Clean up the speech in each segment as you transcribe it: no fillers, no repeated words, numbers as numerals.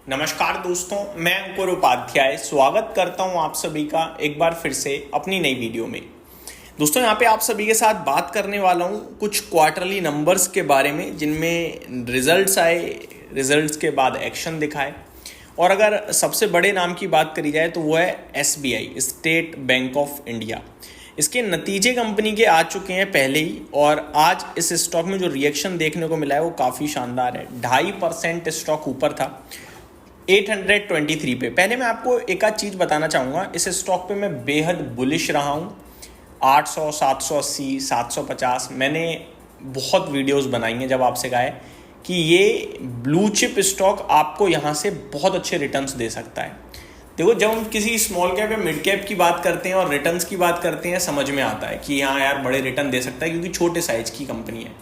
नमस्कार दोस्तों, मैं अंकुर उपाध्याय स्वागत करता हूं आप सभी का एक बार फिर से अपनी नई वीडियो में। दोस्तों, यहाँ पे आप सभी के साथ बात करने वाला हूं कुछ क्वार्टरली नंबर्स के बारे में जिनमें रिजल्ट्स आए, रिजल्ट्स के बाद एक्शन दिखाए। और अगर सबसे बड़े नाम की बात करी जाए तो वो है SBI, state bank of India. इसके नतीजे कंपनी के आ चुके हैं पहले ही, और आज इस स्टॉक में जो रिएक्शन देखने को मिला है वो काफ़ी शानदार है। 2.5% स्टॉक ऊपर था 823 पे। पहले मैं आपको एक आध चीज़ बताना चाहूँगा, इस स्टॉक पे मैं बेहद बुलिश रहा हूँ। 800, 780, 750 मैंने बहुत वीडियोस बनाई हैं जब आपसे कहा है कि ये ब्लू चिप स्टॉक आपको यहाँ से बहुत अच्छे रिटर्न्स दे सकता है। देखो, जब हम किसी स्मॉल कैप या मिड कैप की बात करते हैं और रिटर्न्स की बात करते हैं, समझ में आता है कि हाँ यार बड़े रिटर्न दे सकता है क्योंकि छोटे साइज की कंपनी है।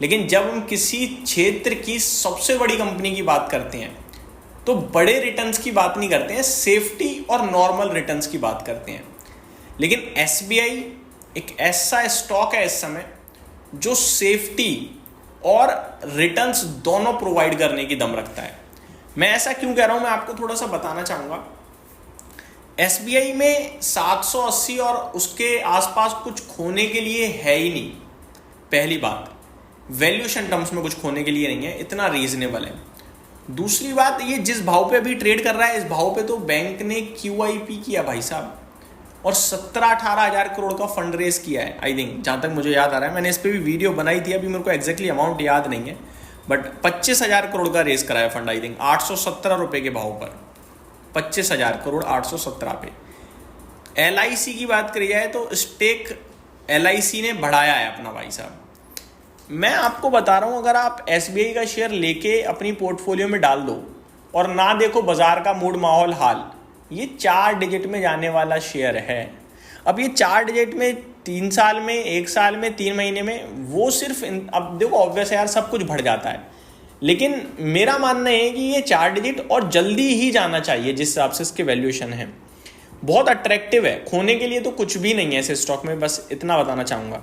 लेकिन जब हम किसी क्षेत्र की सबसे बड़ी कंपनी की बात करते हैं तो बड़े रिटर्न्स की बात नहीं करते हैं, सेफ्टी और नॉर्मल रिटर्न्स की बात करते हैं। लेकिन SBI एक ऐसा स्टॉक है इस समय जो सेफ्टी और रिटर्न्स दोनों प्रोवाइड करने की दम रखता है। मैं ऐसा क्यों कह रहा हूं, मैं आपको थोड़ा सा बताना चाहूंगा। SBI में 780 और उसके आसपास कुछ खोने के लिए है ही नहीं। पहली बात, वैल्यूएशन टर्म्स में कुछ खोने के लिए नहीं है, इतना रीजनेबल है। दूसरी बात, ये जिस भाव पे अभी ट्रेड कर रहा है इस भाव पे तो बैंक ने QIP किया भाई साहब, और 17-18 हज़ार करोड़ का फंड रेज किया है। आई थिंक, जहाँ तक मुझे याद आ रहा है, मैंने इस पर भी वीडियो बनाई थी, अभी मेरे को एग्जैक्टली अमाउंट याद नहीं है, बट 25,000 करोड़ का रेज कराया फंड। आई थिंक 817 रुपये के भाव पर 25,000 करोड़ 817 पे। LIC की बात करी जाए तो स्टेक LIC ने बढ़ाया है अपना भाई साहब। मैं आपको बता रहा हूं, अगर आप SBI का शेयर लेके अपनी पोर्टफोलियो में डाल दो और ना देखो बाजार का मूड माहौल हाल, ये 4 डिजिट में जाने वाला शेयर है। अब ये 4 डिजिट में 3 साल में, 1 साल में, 3 महीने में, वो सिर्फ अब देखो ऑब्वियस है यार, सब कुछ बढ़ जाता है, लेकिन मेरा मानना है कि ये 4 डिजिट और जल्दी ही जाना चाहिए जिस हिसाब से इसके वैल्यूएशन है। बहुत अट्रैक्टिव है, खोने के लिए तो कुछ भी नहीं है इस स्टॉक में, बस इतना बताना चाहूँगा।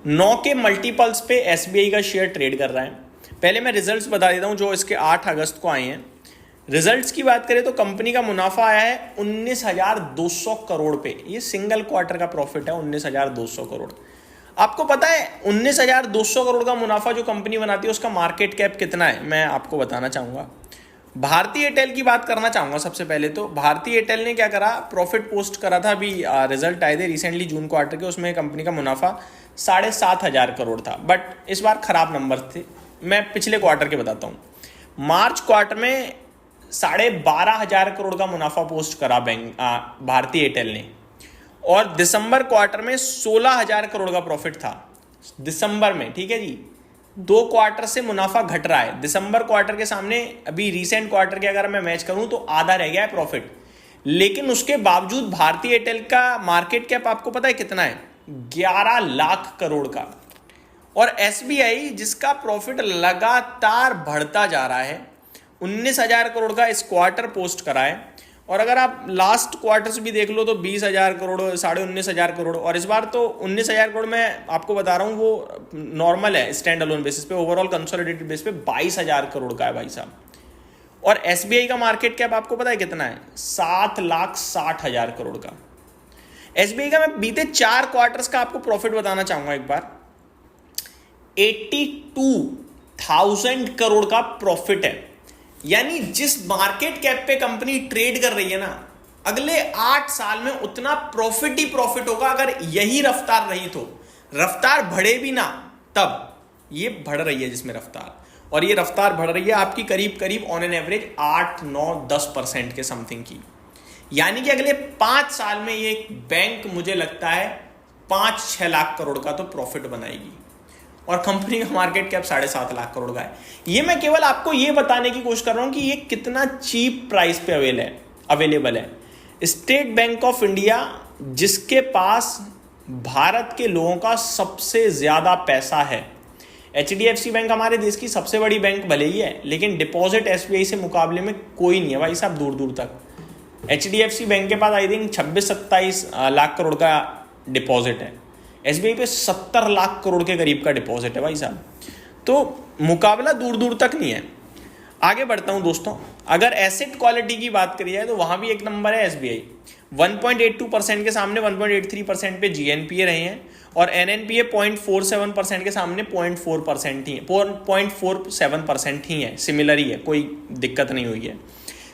9 के मल्टीपल्स पे SBI का शेयर ट्रेड कर रहा है। पहले मैं रिजल्ट्स बता देता हूं जो इसके 8 अगस्त को आए हैं। रिजल्ट्स की बात करें तो कंपनी का मुनाफा आया है 19,200 करोड़ पे। ये सिंगल क्वार्टर का प्रॉफिट है 19,200 करोड़। आपको पता है 19,200 करोड़ का मुनाफा जो कंपनी बनाती है उसका मार्केट कैप कितना है, मैं आपको बताना चाहूँगा। भारतीय एयरटेल की बात करना चाहूँगा सबसे पहले। तो भारतीय एयरटेल ने क्या करा, प्रॉफिट पोस्ट करा था, अभी रिजल्ट आए थे रिसेंटली जून क्वार्टर के, उसमें कंपनी का मुनाफा 7,500 करोड़ था, बट इस बार खराब नंबर थे। मैं पिछले क्वार्टर के बताता हूँ। मार्च क्वार्टर में 12,500 करोड़ का मुनाफा पोस्ट करा भारतीय एयरटेल ने, और दिसंबर क्वार्टर में 16,000 करोड़ का प्रॉफिट था दिसंबर में। ठीक है जी, 2 क्वार्टर से मुनाफा घट रहा है। दिसंबर क्वार्टर के सामने अभी रिसेंट क्वार्टर के अगर मैं मैच करूं तो आधा रह गया है प्रॉफिट। लेकिन उसके बावजूद भारतीय एयरटेल का मार्केट कैप आपको पता है कितना है, 11 लाख करोड़ का। और SBI जिसका प्रॉफिट लगातार बढ़ता जा रहा है, 19,000 करोड़ का इस क्वार्टर पोस्ट करा है, और अगर आप लास्ट क्वार्टर्स भी देख लो तो 20,000 करोड़, 19,500 करोड़, और इस बार तो 19,000 करोड़ मैं आपको बता रहा हूँ वो नॉर्मल है स्टैंड अलोन बेसिस पे। ओवरऑल कंसोलिडेटेड बेस पे 22,000 करोड़ का है भाई साहब। और SBI का मार्केट कैप आपको पता है कितना है, 7,60,000 करोड़ का। SBI का मैं बीते 4 क्वार्टर्स का आपको प्रॉफिट बताना चाहूंगा एक बार। 82,000 करोड़ का प्रॉफिट है। यानी जिस मार्केट कैप पे कंपनी ट्रेड कर रही है ना, अगले 8 साल में उतना प्रॉफिट ही प्रॉफिट होगा। अगर यही रफ्तार रही तो, रफ्तार बढ़े भी ना तब, ये बढ़ रही है जिसमें रफ्तार, और ये रफ्तार बढ़ रही है आपकी करीब करीब ऑन एन एवरेज 8, 9, 10% के समथिंग की। यानी कि अगले 5 साल में ये बैंक मुझे लगता है 5-6 लाख करोड़ का तो प्रॉफिट बनाएगी, और कंपनी का मार्केट कैप 7.5 लाख करोड़ का है। ये मैं केवल आपको ये बताने की कोशिश कर रहा हूं कि ये कितना चीप प्राइस पे अवेलेबल है। स्टेट बैंक ऑफ इंडिया, जिसके पास भारत के लोगों का सबसे ज्यादा पैसा है। HDFC बैंक हमारे देश की सबसे बड़ी बैंक भले ही है, लेकिन डिपॉजिट SBI से मुकाबले में कोई नहीं है भाई साहब, दूर दूर तक। HDFC बैंक के पास आई थिंक 26-27 लाख करोड़ का डिपॉजिट है, SBI पे 70 लाख करोड़ के करीब का डिपॉजिट है भाई साहब। तो मुकाबला दूर दूर तक नहीं है। आगे बढ़ता हूं दोस्तों, अगर एसेट क्वालिटी की बात करी जाए तो वहां भी एक नंबर है एसबीआई। 1.82% के सामने 1.83% पे जीएनपीए रहे हैं और एनएनपीए 0.47% के सामने 0.4% ही है, 0.47% ही है, सिमिलर ही है, कोई दिक्कत नहीं हुई है।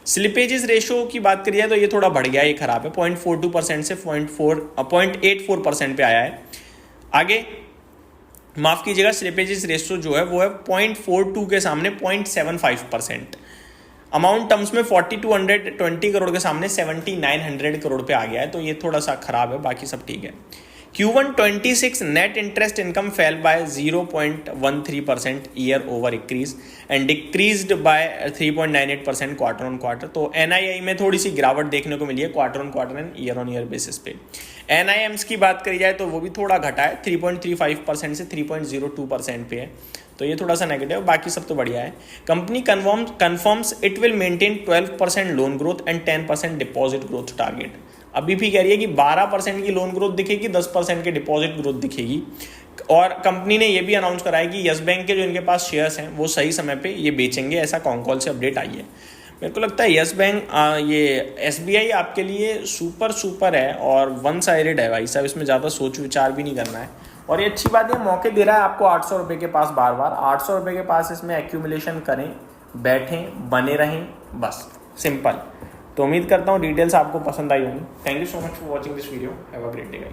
स्लिपेजेस रेशो की बात करी जाए तो ये थोड़ा बढ़ गया है, ये खराब है, 0.42% से 0.84% पे आया है। आगे माफ कीजिएगा, स्लिपेजेस रेशो जो है वो है 0.42 के सामने 0.75%। अमाउंट टर्म्स में 4220 करोड़ के सामने 7900 करोड़ पे आ गया है, तो ये थोड़ा सा खराब है, बाकी सब ठीक है। Q1 26 net interest income fell by 0.13% year over increase and decreased by 3.98% quarter on quarter. तो एनआईआई में थोड़ी सी गिरावट देखने को मिली है quarter on quarter and year on year basis पे। एनआईएम्स की बात करी जाए तो वो भी थोड़ा घटा है, 3.35% से 3.02% पे है, तो ये थोड़ा सा नेगेटिव, बाकी सब तो बढ़िया है। Company confirms it will maintain 12% loan growth and 10% deposit growth target. अभी भी कह रही है कि 12% की लोन ग्रोथ दिखेगी, 10% की डिपॉजिट ग्रोथ दिखेगी। और कंपनी ने ये भी अनाउंस करा है कि यस बैंक के जो इनके पास शेयर्स हैं वो सही समय पे ये बेचेंगे, ऐसा कॉन्कॉल से अपडेट आई है। मेरे को लगता है यस बैंक ये एसबीआई आपके लिए सुपर है और वन साइडेड है भाई साहब, इसमें ज़्यादा सोच विचार भी नहीं करना है। और ये अच्छी बात है, मौके दे रहा है आपको 800 रुपये के पास, बार बार 800 रुपये के पास इसमें एक्यूमुलेशन करें, बैठें, बने रहें, बस सिंपल। तो उम्मीद करता हूँ डिटेल्स आपको पसंद आई होंगी। Thank you so much for watching this video, have a great day guys.